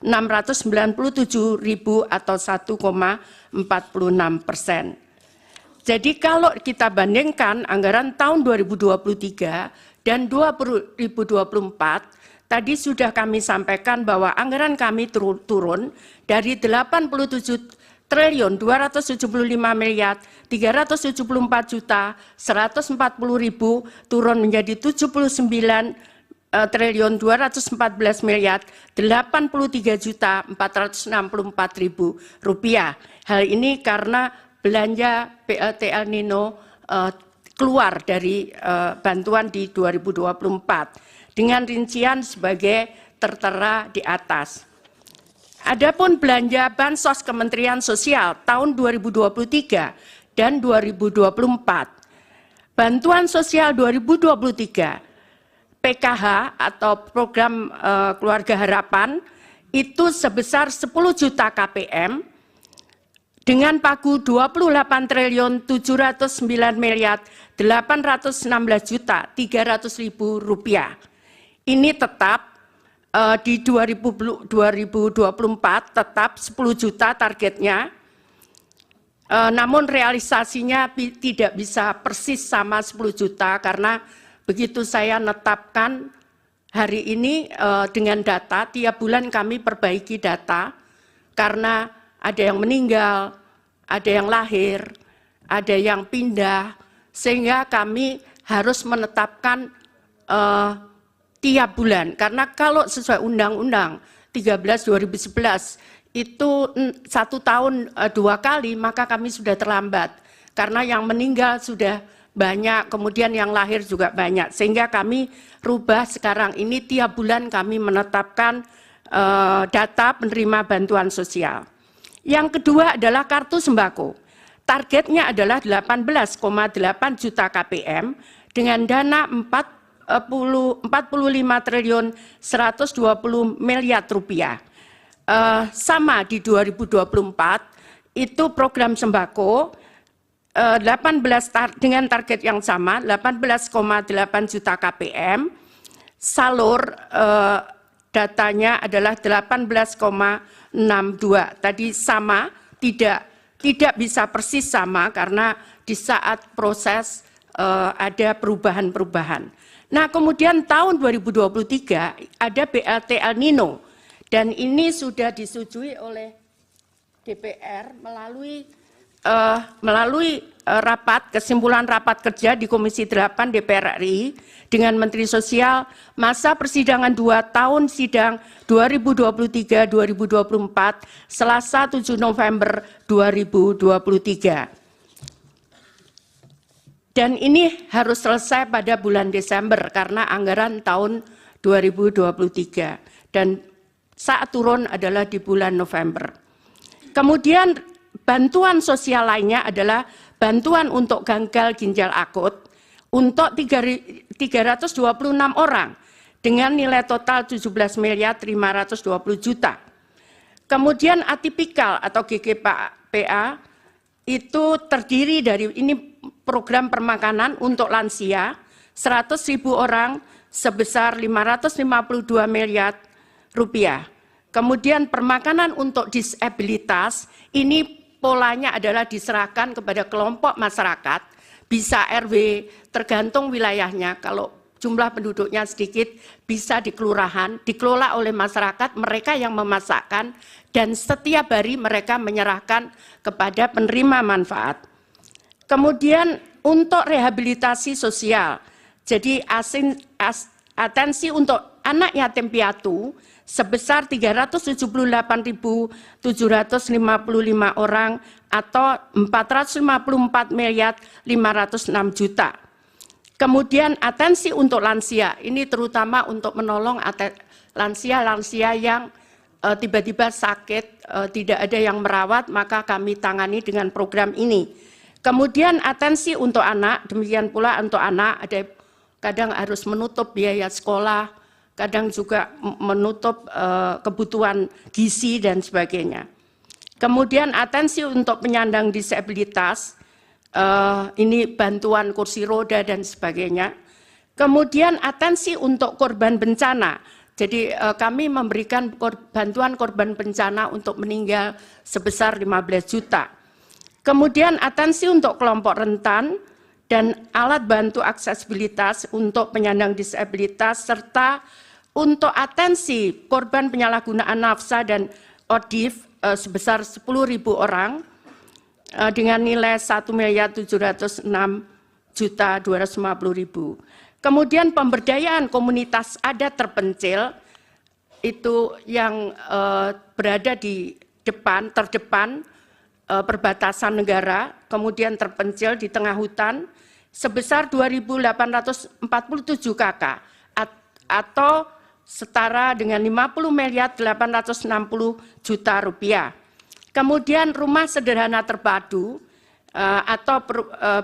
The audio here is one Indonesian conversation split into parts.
697.000 atau 1,46%. Jadi kalau kita bandingkan anggaran tahun 2023 dan 2024, tadi sudah kami sampaikan bahwa anggaran kami turun dari 87 triliun 275 miliar 374 juta 140.000 turun menjadi 79 triliun 214 miliar 83 juta 464.000 rupiah. Hal ini karena belanja BLT El Nino keluar dari bantuan di 2024 dengan rincian sebagai tertera di atas. Adapun belanja Bansos Kementerian Sosial tahun 2023 dan 2024. Bantuan sosial 2023 PKH atau program Keluarga Harapan itu sebesar 10 juta KPM dengan pagu 28 triliun 709 miliar 816 juta 300.000 rupiah. Ini tetap di 2024 tetap 10 juta targetnya, namun realisasinya tidak bisa persis sama 10 juta karena begitu saya netapkan hari ini dengan data, tiap bulan kami perbaiki data karena ada yang meninggal, ada yang lahir, ada yang pindah, sehingga kami harus menetapkan tiap bulan. Karena kalau sesuai Undang-Undang 13/2011 itu 1 tahun 2 kali, maka kami sudah terlambat. Karena yang meninggal sudah banyak, kemudian yang lahir juga banyak. Sehingga kami rubah sekarang ini tiap bulan kami menetapkan data penerima bantuan sosial. Yang kedua adalah kartu sembako. Targetnya adalah 18,8 juta KPM dengan dana 45 triliun 120 miliar rupiah. Sama di 2024 itu program sembako 18 dengan target yang sama 18,8 juta KPM. Salur datanya adalah 18,62. Tadi sama, tidak bisa persis sama karena di saat proses ada perubahan-perubahan. Nah, kemudian tahun 2023 ada BLT El Nino dan ini sudah disetujui oleh DPR melalui rapat kesimpulan rapat kerja di Komisi 8 DPR RI dengan Menteri Sosial masa persidangan 2 tahun sidang 2023-2024 Selasa 7 November 2023. Dan ini harus selesai pada bulan Desember karena anggaran tahun 2023 dan saat turun adalah di bulan November. Kemudian bantuan sosial lainnya adalah bantuan untuk gagal ginjal akut untuk 326 orang dengan nilai total 17 miliar 520 juta. Kemudian atipikal atau GGPA itu terdiri dari ini program permakanan untuk lansia 100.000 orang sebesar 552 miliar rupiah. Kemudian permakanan untuk disabilitas ini polanya adalah diserahkan kepada kelompok masyarakat, bisa RW tergantung wilayahnya. Kalau jumlah penduduknya sedikit bisa di kelurahan, dikelola oleh masyarakat, mereka yang memasakkan dan setiap hari mereka menyerahkan kepada penerima manfaat. Kemudian untuk rehabilitasi sosial, jadi atensi untuk anak yatim piatu sebesar 378.755 orang atau 454 miliar 506 juta. Kemudian atensi untuk lansia, ini terutama untuk menolong lansia-lansia yang tiba-tiba sakit, tidak ada yang merawat, maka kami tangani dengan program ini. Kemudian atensi untuk anak, demikian pula untuk anak, ada kadang harus menutup biaya sekolah, kadang juga menutup kebutuhan gizi dan sebagainya. Kemudian atensi untuk penyandang disabilitas, ini bantuan kursi roda dan sebagainya. Kemudian atensi untuk korban bencana, Jadi kami memberikan bantuan korban bencana untuk meninggal sebesar 15 juta. Kemudian atensi untuk kelompok rentan dan alat bantu aksesibilitas untuk penyandang disabilitas, serta untuk atensi korban penyalahgunaan nafsa dan ODIF sebesar 10.000 orang dengan nilai 1.706.250.000. Kemudian pemberdayaan komunitas adat terpencil itu yang berada di terdepan perbatasan negara, kemudian terpencil di tengah hutan sebesar 2.847 KK atau setara dengan 50.860 juta rupiah. Kemudian rumah sederhana terpadu atau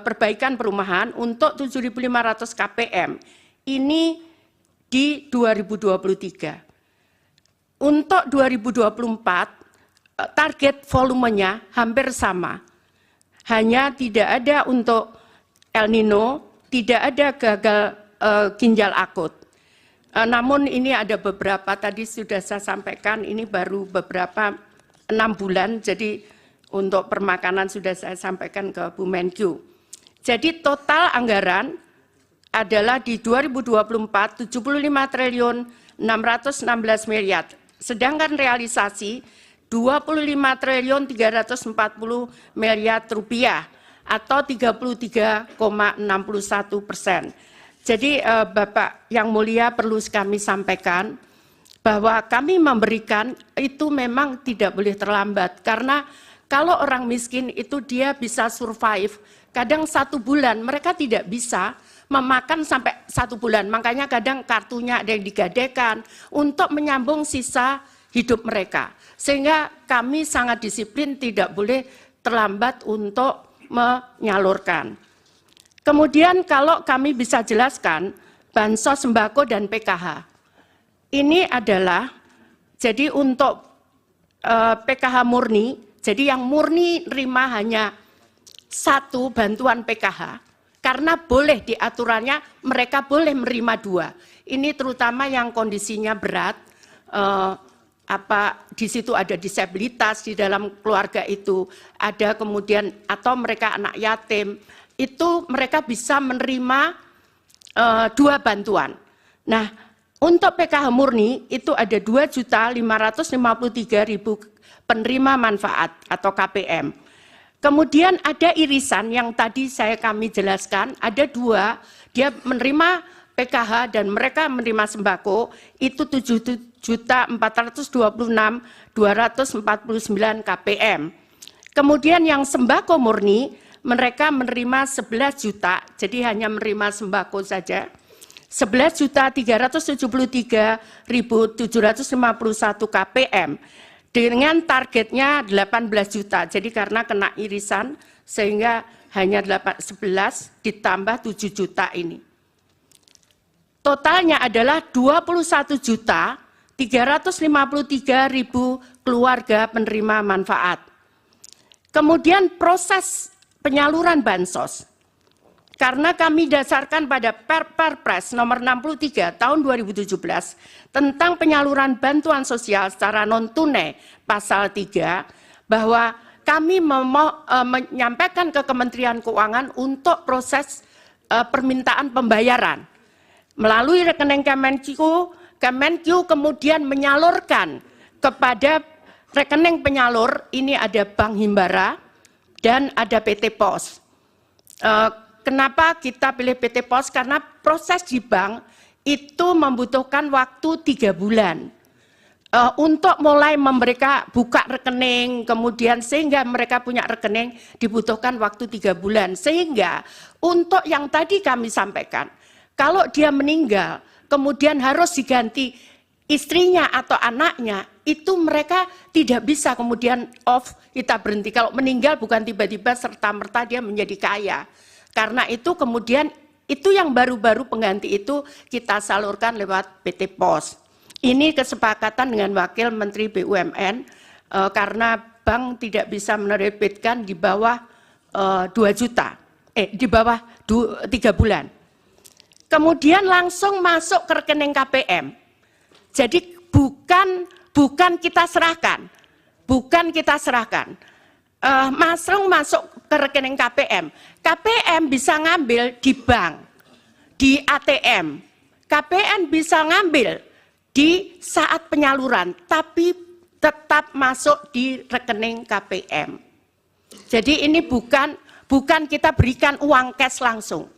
perbaikan perumahan untuk 7.500 KPM ini di 2023. Untuk 2024 target volumenya hampir sama, hanya tidak ada untuk El Nino, tidak ada gagal ginjal akut. Namun ini ada beberapa, tadi sudah saya sampaikan, ini baru beberapa 6 bulan, jadi untuk permakanan sudah saya sampaikan ke Bu Menkyu. Jadi total anggaran adalah di 2024 75 triliun 616 miliar, sedangkan realisasi 25 triliun 340 miliar rupiah atau 33,61%. Jadi Bapak yang mulia perlu kami sampaikan bahwa kami memberikan itu memang tidak boleh terlambat, karena kalau orang miskin itu dia bisa survive, kadang 1 bulan mereka tidak bisa memakan sampai 1 bulan, makanya kadang kartunya ada yang digadekan untuk menyambung sisa hidup mereka. Sehingga kami sangat disiplin, tidak boleh terlambat untuk menyalurkan. Kemudian kalau kami bisa jelaskan, bansos sembako dan PKH. Ini adalah, jadi untuk PKH murni, jadi yang murni nerima hanya 1 bantuan PKH, karena boleh diaturannya mereka boleh menerima 2. Ini terutama yang kondisinya berat, di situ ada disabilitas di dalam keluarga itu, ada kemudian atau mereka anak yatim, itu mereka bisa menerima 2 bantuan. Nah, untuk PKH murni itu ada 2.553.000 penerima manfaat atau KPM. Kemudian ada irisan yang tadi kami jelaskan, ada 2, dia menerima PKH dan mereka menerima sembako itu 7.426.249 KPM. Kemudian yang sembako murni mereka menerima 11 juta, jadi hanya menerima sembako saja. 11.373.751 KPM dengan targetnya 18 juta. Jadi karena kena irisan sehingga hanya 11 ditambah 7 juta ini. Totalnya adalah 21.353.000 keluarga penerima manfaat. Kemudian proses penyaluran bansos. Karena kami dasarkan pada Perpres nomor 63 tahun 2017 tentang penyaluran bantuan sosial secara non-tunai pasal 3, bahwa kami menyampaikan ke Kementerian Keuangan untuk proses permintaan pembayaran. Melalui rekening Kemenkyu kemudian menyalurkan kepada rekening penyalur, ini ada Bank Himbara dan ada PT Pos. Kenapa kita pilih PT Pos? Karena proses di bank itu membutuhkan waktu 3 bulan. Untuk mulai mereka buka rekening, kemudian sehingga mereka punya rekening dibutuhkan waktu 3 bulan. Sehingga untuk yang tadi kami sampaikan, kalau dia meninggal, kemudian harus diganti istrinya atau anaknya, itu mereka tidak bisa kemudian off, kita berhenti. Kalau meninggal bukan tiba-tiba serta-merta dia menjadi kaya. Karena itu kemudian itu yang baru-baru pengganti itu kita salurkan lewat PT Pos. Ini kesepakatan dengan Wakil Menteri BUMN karena bank tidak bisa menerbitkan di bawah 2 juta, di bawah 3 bulan. Kemudian langsung masuk ke rekening KPM. Jadi bukan kita serahkan, masuk ke rekening KPM. KPM bisa ngambil di bank, di ATM. KPM bisa ngambil di saat penyaluran, tapi tetap masuk di rekening KPM. Jadi ini bukan kita berikan uang cash langsung.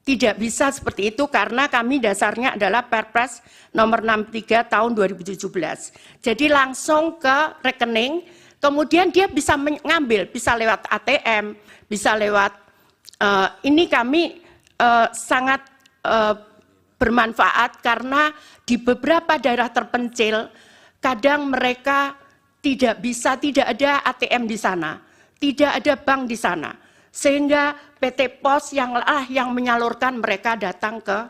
Tidak bisa seperti itu karena kami dasarnya adalah Perpres nomor 63 tahun 2017. Jadi langsung ke rekening, kemudian dia bisa mengambil, bisa lewat ATM, bisa lewat, ini kami sangat bermanfaat karena di beberapa daerah terpencil, kadang mereka tidak ada ATM di sana, tidak ada bank di sana. Sehingga PT Pos yang menyalurkan mereka datang ke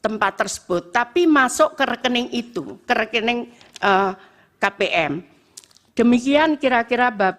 tempat tersebut, tapi masuk ke rekening itu, ke rekening KPM. Demikian kira-kira Bapak.